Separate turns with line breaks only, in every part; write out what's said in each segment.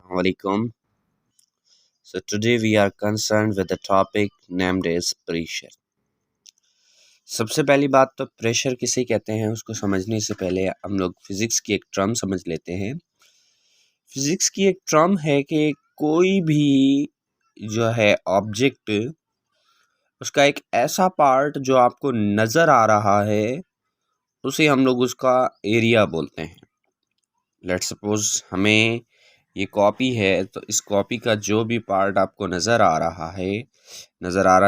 Alaikum. So today we are concerned with the topic named as pressure. सबसे पहली बात तो प्रेशर किसे कहते हैं उसको समझने से पहले हम लोग फिजिक्स की एक टर्म समझ लेते हैं। फिजिक्स की एक टर्म है कि कोई भी जो है ऑब्जेक्ट उसका एक ऐसा पार्ट जो आपको नज़र आ रहा है उसे हम लोग उसका एरिया बोलते हैं। लेट्स सपोज हमें ये कॉपी है तो इस कॉपी का जो भी पार्ट आपको नज़र आ रहा है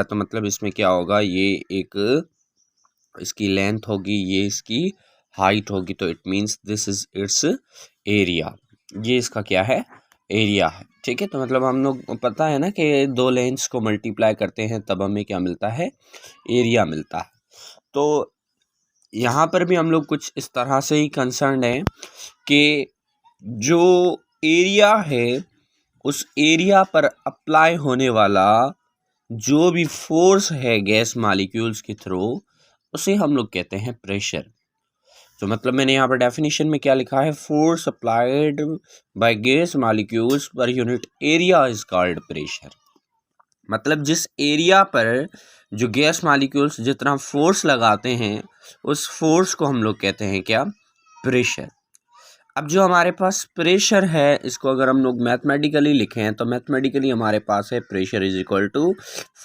तो मतलब इसमें क्या होगा, ये एक इसकी लेंथ होगी, ये इसकी हाइट होगी, तो it means this is it's area. ये इसका क्या है, एरिया है। ठीक है, तो मतलब हम लोग पता है ना कि दो लेंथ्स को मल्टीप्लाई करते हैं तब हमें क्या मिलता है, एरिया मिलता है। तो यहाँ पर भी हम लोग कुछ इस तरह से ही कंसर्न है कि जो एरिया है उस एरिया पर अप्लाई होने वाला जो भी फोर्स है गैस मॉलिक्यूल्स के थ्रू उसे हम लोग कहते हैं प्रेशर। तो मतलब मैंने यहाँ पर डेफिनेशन में क्या लिखा है, force applied by gas molecules पर unit area is called pressure. मतलब जिस एरिया पर जो गैस मॉलिक्यूल्स जितना फोर्स लगाते हैं उस फोर्स को हम लोग कहते हैं क्या, प्रेशर। अब जो हमारे पास प्रेशर है इसको अगर हम लोग मैथमेटिकली लिखें तो मैथमेटिकली हमारे पास है pressure is equal to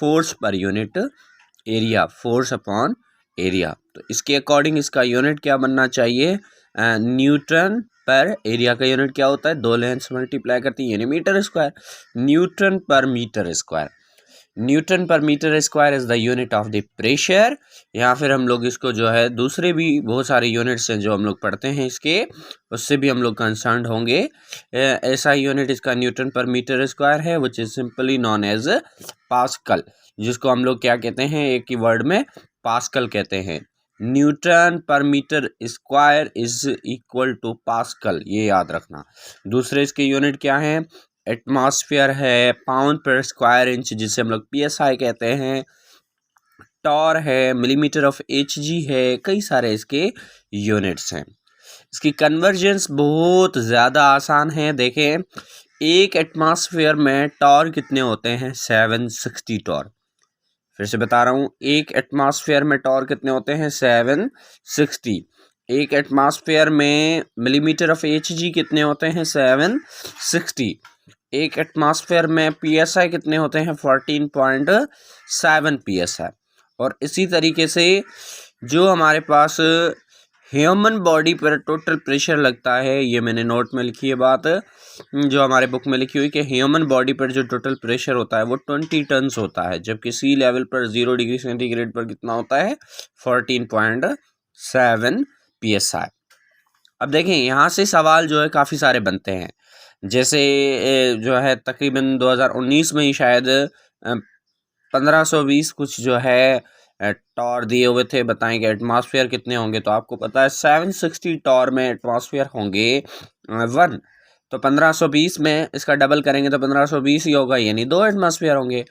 force per unit area, force upon area. तो इसके अकॉर्डिंग इसका यूनिट क्या बनना चाहिए, न्यूटन पर एरिया का यूनिट क्या होता है, दो लेंथ्स मल्टीप्लाई करती है यानी metre square, newton per metre square. Newton per metre square is the unit of the pressure. या फिर हम लोग इसको जो है दूसरे भी बहुत सारे यूनिट्स हैं जो हम लोग पढ़ते हैं इसके, उससे भी हम लोग कंसर्न होंगे। ऐसा यूनिट इसका न्यूटन पर मीटर स्क्वायर है which is simply known as pascal, जिसको हम लोग क्या कहते हैं, एक ही वर्ड में पास्कल कहते हैं। Newton per metre square is equal to pascal, ये याद रखना। दूसरे इसके यूनिट क्या हैं, एटमॉस्फेयर है, पाउंड पर स्क्वायर इंच जिसे हम लोग PSI कहते हैं, टॉर है, मिलीमीटर ऑफ HG है, कई सारे इसके यूनिट्स हैं। इसकी कन्वर्जेंस बहुत ज़्यादा आसान है। देखें, एक एटमॉस्फेयर में टॉर कितने होते हैं, 760 टॉर। फिर से बता रहा हूँ, एक एटमॉस्फेयर में टॉर कितने होते हैं, 760। एक एटमॉस्फेयर में मिलीमीटर ऑफ HG कितने होते हैं, 760। एक एटमॉस्फेयर में PSI कितने होते हैं, 14.7 PSI। और इसी तरीके से जो हमारे पास ह्यूमन बॉडी पर टोटल प्रेशर लगता है, ये मैंने नोट में लिखी है बात, जो हमारे बुक में लिखी हुई कि ह्यूमन बॉडी पर जो टोटल प्रेशर होता है वो 20 टन्स होता है, जबकि सी लेवल पर 0 डिग्री सेंटीग्रेड पर कितना होता है, 14.7 PSI। अब देखें, यहाँ से सवाल जो है काफ़ी सारे बनते हैं। जैसे जो है तकरीबन 2019 में ही शायद 1520 कुछ जो है टॉर दिए हुए थे, बताएंगे एटमॉस्फेयर कितने होंगे, तो आपको पता है 760 टॉर में एटमॉस्फेयर होंगे 1। तो 1520 में इसका डबल करेंगे तो 1520 ही होगा, यानी 2 एटमॉस्फेयर होंगे।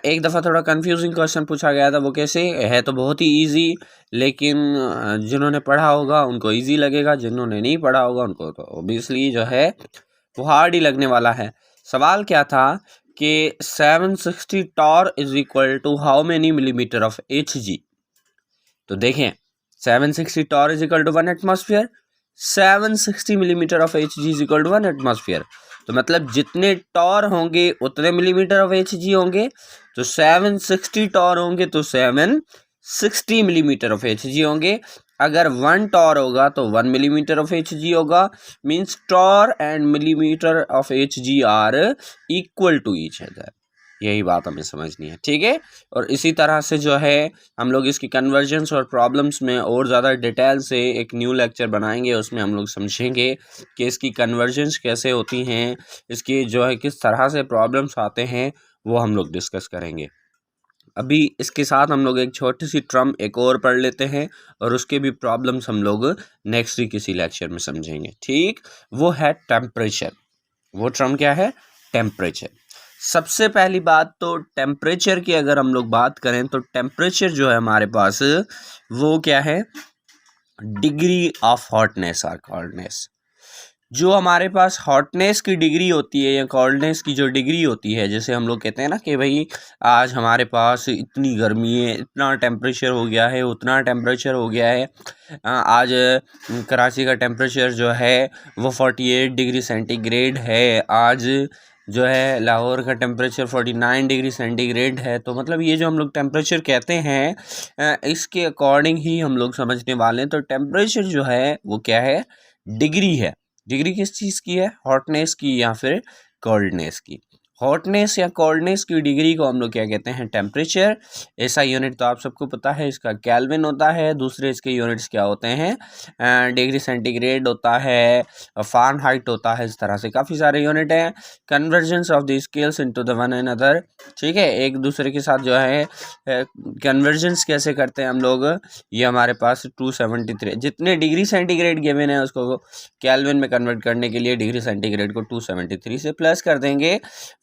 एक दफ़ा थोड़ा कंफ्यूजिंग क्वेश्चन पूछा गया था, वो कैसे है, तो बहुत ही इजी, लेकिन जिन्होंने पढ़ा होगा उनको इजी लगेगा, जिन्होंने नहीं पढ़ा होगा उनको तो ऑब्वियसली जो है वो हार्ड ही लगने वाला है। सवाल क्या था कि 760 torr is equal to how many millimetre of HG। तो देखें, 760 torr is equal to 1 atmosphere, 760 millimetre of HG is equal to 1 atmosphere. तो मतलब जितने टॉर होंगे उतने मिलीमीटर ऑफ HG होंगे, तो 760 टॉर होंगे तो 760 मिलीमीटर ऑफ HG होंगे। अगर 1 टॉर होगा तो 1 मिलीमीटर ऑफ HG होगा, means torr and millimetre of HG are equal to each other. यही बात हमें समझनी है, ठीक है। और इसी तरह से जो है हम लोग इसकी कन्वर्जेंस और प्रॉब्लम्स में और ज़्यादा डिटेल से एक न्यू लेक्चर बनाएंगे, उसमें हम लोग समझेंगे कि इसकी कन्वर्जेंस कैसे होती हैं, इसकी जो है किस तरह से प्रॉब्लम्स आते हैं, वो हम लोग डिस्कस करेंगे। अभी इसके साथ हम लोग एक छोटी सी टर्म एक और पढ़ लेते हैं और उसके भी प्रॉब्लम्स हम लोग नेक्स्ट ही किसी लेक्चर में समझेंगे, ठीक। वो है टेम्परेचर। वो टर्म क्या है, टेम्परेचर। सबसे पहली बात तो टेम्परेचर की अगर हम लोग बात करें तो टेम्परेचर जो है हमारे पास वो क्या है, डिग्री ऑफ हॉटनेस और कोल्डनेस। जो हमारे पास हॉटनेस की डिग्री होती है या कोल्डनेस की जो डिग्री होती है, जैसे हम लोग कहते हैं ना कि भाई आज हमारे पास इतनी गर्मी है, इतना टेम्परेचर हो गया है, उतना टेम्परेचर हो गया है। आज कराची का टेम्परेचर जो है वो 48 डिग्री सेंटीग्रेड है। आज जो है लाहौर का टेम्परेचर 49 डिग्री सेंटीग्रेड है। तो मतलब ये जो हम लोग टेम्परेचर कहते हैं, इसके अकॉर्डिंग ही हम लोग समझने वाले हैं। तो टेम्परेचर जो है वो क्या है, डिग्री है। डिग्री किस चीज़ की है, हॉटनेस की या फिर कोल्डनेस की। हॉटनेस या कोल्डनेस की डिग्री को हम लोग क्या कहते हैं, टेम्परेचर। ऐसा यूनिट तो आप सबको पता है, इसका केल्विन होता है। दूसरे इसके यूनिट्स क्या होते हैं, डिग्री सेंटीग्रेड होता है, फ़ारेनहाइट होता है। इस तरह से काफ़ी सारे यूनिट हैं। Convergence of the scales into the one another, ठीक है, एक दूसरे के साथ जो है कन्वर्जेंस कैसे करते हैं हम लोग। ये हमारे पास 273 जितने डिग्री सेंटीग्रेड गिवन है उसको केल्विन में कन्वर्ट करने के लिए डिग्री सेंटीग्रेड को 273 से प्लस कर देंगे।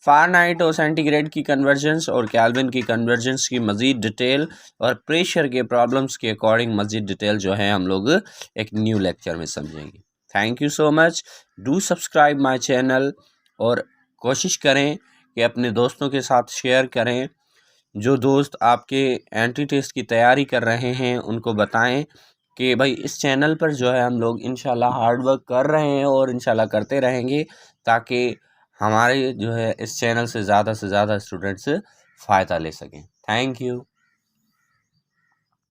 फ़ारेनहाइट और सेंटीग्रेड की कन्वर्जेंस और केल्विन की कन्वर्जेंस की मज़ीद डिटेल और प्रेशर के प्रॉब्लम्स के अकॉर्डिंग मज़ीद डिटेल जो है हम लोग एक न्यू लेक्चर में समझेंगे। Thank you so much. Do subscribe my channel और कोशिश करें कि अपने दोस्तों के साथ शेयर करें। जो दोस्त आपके एंट्री टेस्ट की तैयारी कर रहे हैं उनको बताएं कि भाई इस चैनल पर जो है हम लोग इंशाल्लाह हार्ड वर्क कर रहे हैं और इंशाल्लाह करते रहेंगे, ताकि हमारे जो है इस चैनल से ज़्यादा स्टूडेंट्स फ़ायदा ले सकें। Thank you.